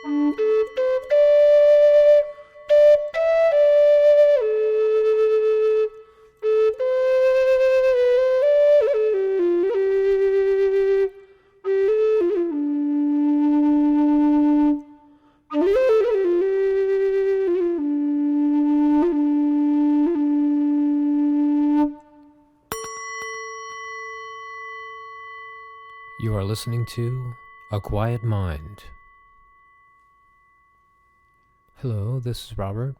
You are listening to A Quiet Mind. Hello, this is Robert.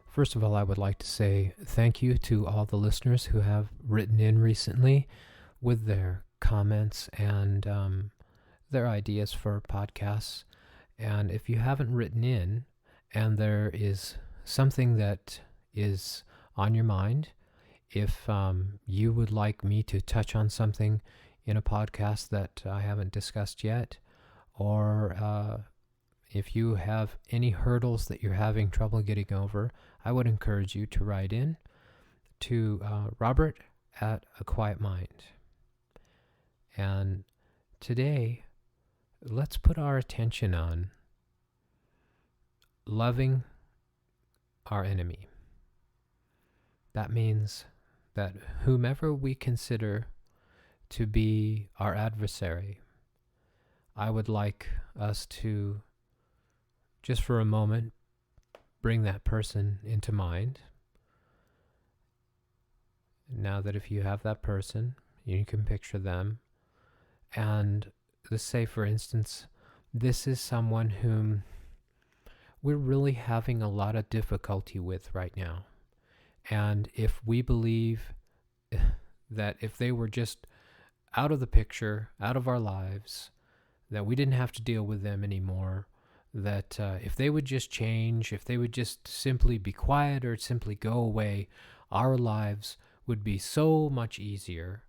First of all, I would like to say thank you to all the listeners who have written in recently with their comments and their ideas for podcasts. And if you haven't written in and there is something that is on your mind, if you would like me to touch on something in a podcast that I haven't discussed yet, or if you have any hurdles that you're having trouble getting over, I would encourage you to write in to Robert at A Quiet Mind. And today, let's put our attention on loving our enemy. That means that whomever we consider to be our adversary, I would like us to, just for a moment, bring that person into mind. Now that if you have that person, you can picture them. And let's say, for instance, this is someone whom we're really having a lot of difficulty with right now. And if we believe that if they were just out of the picture, out of our lives, that we didn't have to deal with them anymore, that if they would just change, if they would just simply be quiet or simply go away, our lives would be so much easier,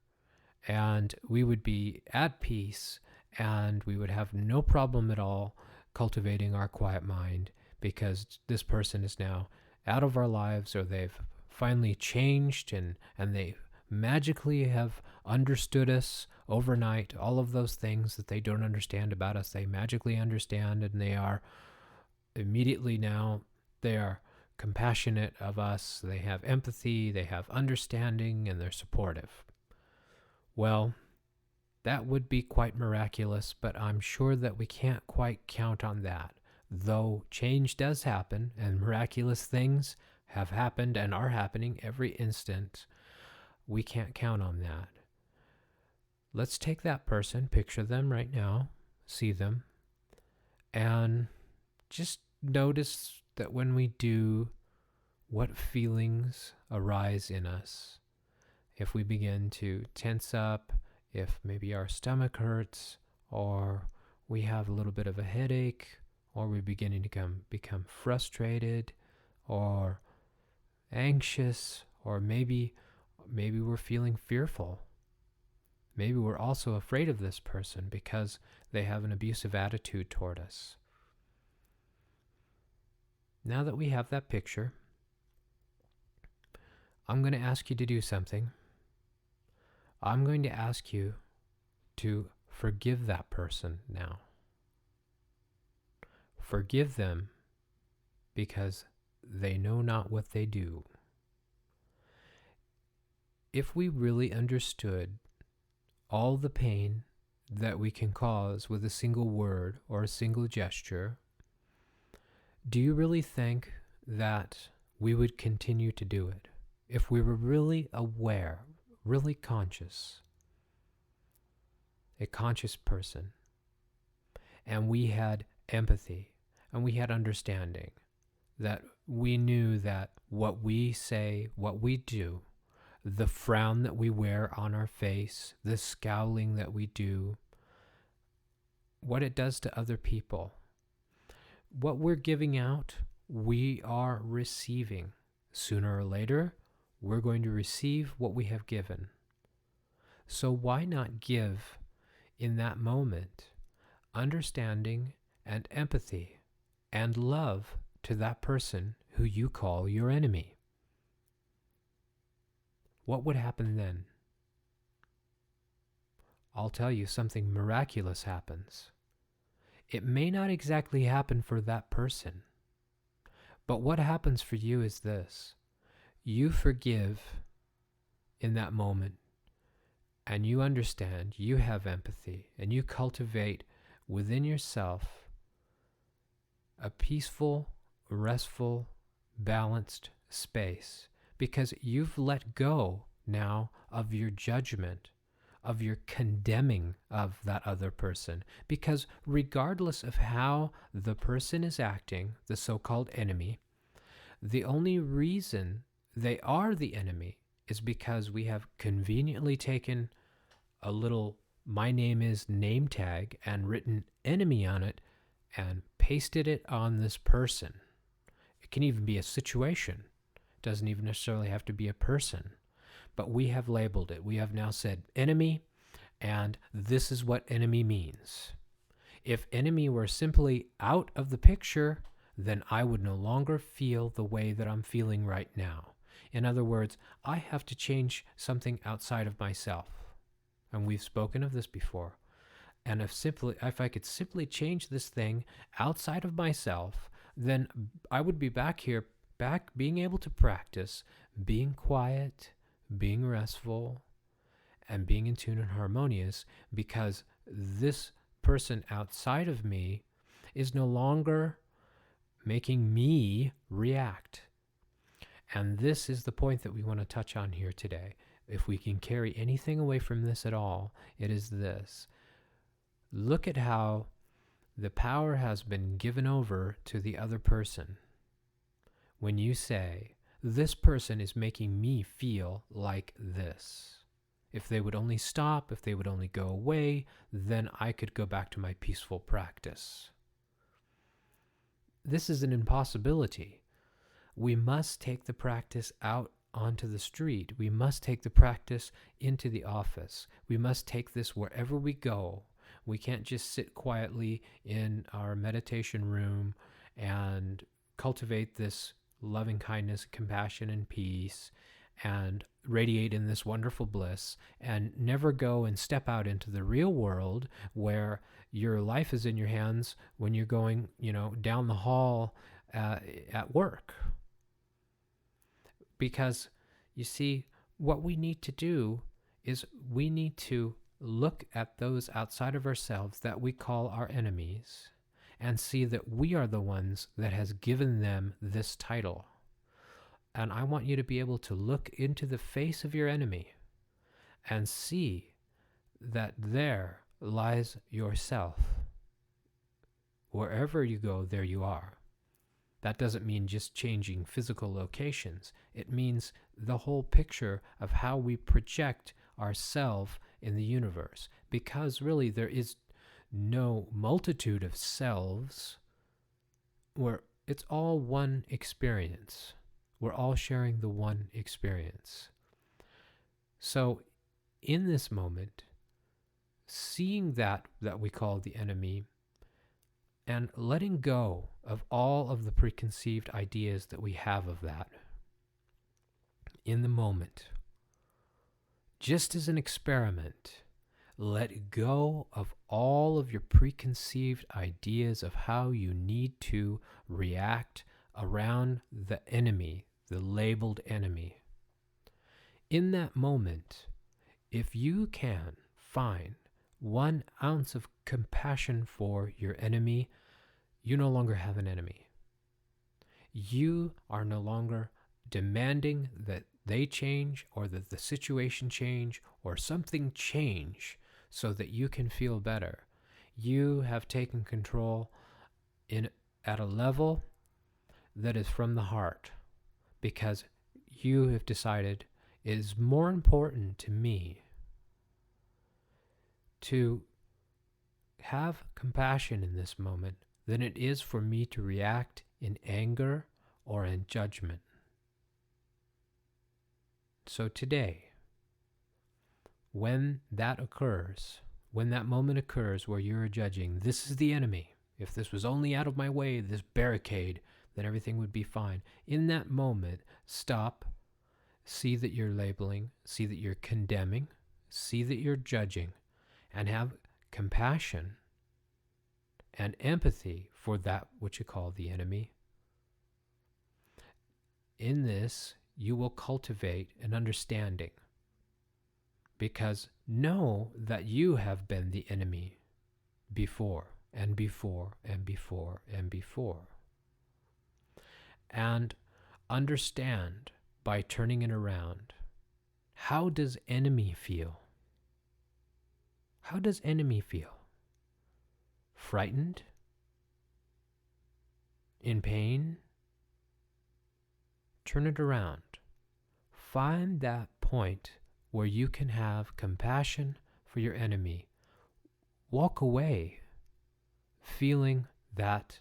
and we would be at peace, and we would have no problem at all cultivating our quiet mind, because this person is now out of our lives, or they've finally changed and they magically have understood us overnight. All of those things that they don't understand about us, they magically understand, and they are immediately now, they are compassionate of us, they have empathy, they have understanding, and they're supportive. Well, that would be quite miraculous, but I'm sure that we can't quite count on that. Though change does happen, and miraculous things have happened and are happening every instant, we can't count on that. Let's take that person, picture them right now, see them, and just notice that when we do, what feelings arise in us. If we begin to tense up, if maybe our stomach hurts, or we have a little bit of a headache, or we're beginning to become frustrated, or anxious, or maybe we're feeling fearful. Maybe we're also afraid of this person because they have an abusive attitude toward us. Now that we have that picture, I'm going to ask you to do something. I'm going to ask you to forgive that person now. Forgive them because they know not what they do. If we really understood all the pain that we can cause with a single word or a single gesture, do you really think that we would continue to do it? If we were really aware, really conscious, a conscious person, and we had empathy, and we had understanding, that we knew that what we say, what we do, the frown that we wear on our face, the scowling that we do, what it does to other people. What we're giving out, we are receiving. Sooner or later, we're going to receive what we have given. So why not give, in that moment, understanding and empathy and love to that person who you call your enemy? What would happen then? I'll tell you, something miraculous happens. It may not exactly happen for that person, but what happens for you is this. You forgive in that moment, and you understand, you have empathy, and you cultivate within yourself a peaceful, restful, balanced space, because you've let go now of your judgment, of your condemning of that other person. Because regardless of how the person is acting, the so-called enemy, the only reason they are the enemy is because we have conveniently taken a little "my name is" name tag and written enemy on it and pasted it on this person. It can even be a situation. It doesn't even necessarily have to be a person. But we have labeled it. We have now said enemy, and this is what enemy means. If enemy were simply out of the picture, then I would no longer feel the way that I'm feeling right now. In other words, I have to change something outside of myself. And we've spoken of this before. And if I could simply change this thing outside of myself, then I would be back being able to practice being quiet, being restful, and being in tune and harmonious, because this person outside of me is no longer making me react. And this is the point that we want to touch on here today. If we can carry anything away from this at all, it is this. Look at how the power has been given over to the other person. When you say, this person is making me feel like this. If they would only stop, if they would only go away, then I could go back to my peaceful practice. This is an impossibility. We must take the practice out onto the street. We must take the practice into the office. We must take this wherever we go. We can't just sit quietly in our meditation room and cultivate this loving kindness, compassion, and peace, and radiate in this wonderful bliss, and never go and step out into the real world where your life is in your hands when you're going, down the hall at work. Because, you see, what we need to do is we need to look at those outside of ourselves that we call our enemies and see that we are the ones that has given them this title. And I want you to be able to look into the face of your enemy and see that there lies yourself. Wherever you go, there you are. That doesn't mean just changing physical locations. It means the whole picture of how we project ourselves in the universe. Because really there is no multitude of selves, where it's all one experience. We're all sharing the one experience. So in this moment, seeing that we call the enemy, and letting go of all of the preconceived ideas that we have of that, in the moment, just as an experiment, let go of all of your preconceived ideas of how you need to react around the enemy, the labeled enemy. In that moment, if you can find 1 ounce of compassion for your enemy, you no longer have an enemy. You are no longer demanding that they change or that the situation change or something change so that you can feel better. You have taken control at a level that is from the heart, because you have decided it is more important to me to have compassion in this moment than it is for me to react in anger or in judgment. So today, when that occurs, when that moment occurs where you're judging, this is the enemy. If this was only out of my way, this barricade, then everything would be fine. In that moment, stop, see that you're labeling, see that you're condemning, see that you're judging, and have compassion and empathy for that which you call the enemy. In this, you will cultivate an understanding, because know that you have been the enemy before and before and before and before. And understand by turning it around. How does enemy feel? How does enemy feel? Frightened? In pain? Turn it around. Find that point where you can have compassion for your enemy. Walk away feeling that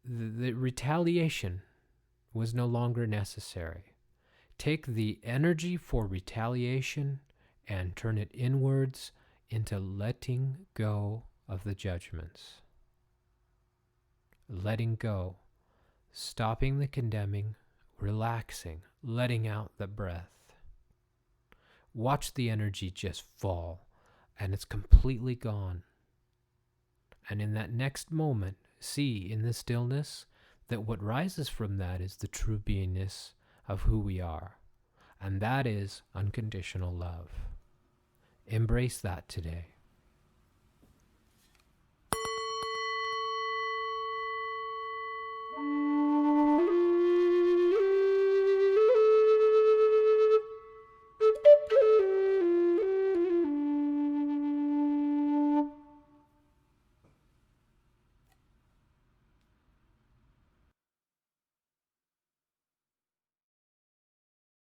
the retaliation was no longer necessary. Take the energy for retaliation and turn it inwards into letting go of the judgments. Letting go, stopping the condemning, relaxing, letting out the breath. Watch the energy just fall, and it's completely gone. And in that next moment, see in the stillness that what rises from that is the true beingness of who we are. And that is unconditional love. Embrace that today.